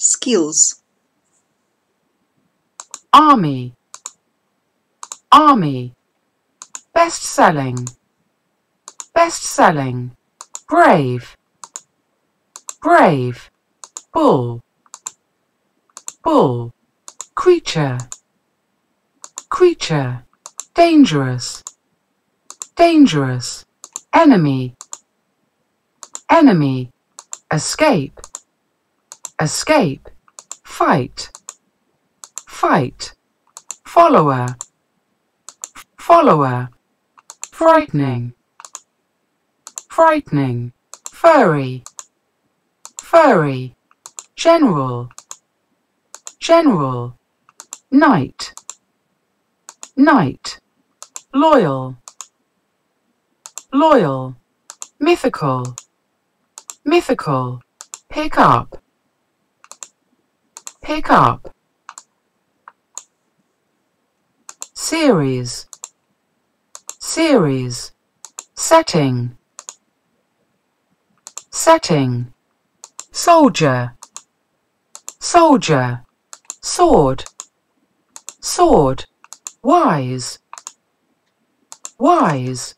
skills. Army, army. Best-selling, best-selling. Brave, brave. Bull, bull. Creature, creature. Dangerous, dangerous. Enemy, enemy. Escape, escape. Fight, fight. Follower, follower. Frightening, frightening. Furry, furry. General, general. Knight, knight. Loyal, loyal. Mythical, mythical. Pick up, pick up. Series, series. Setting, setting. Soldier, soldier. Sword, sword. Wise, wise.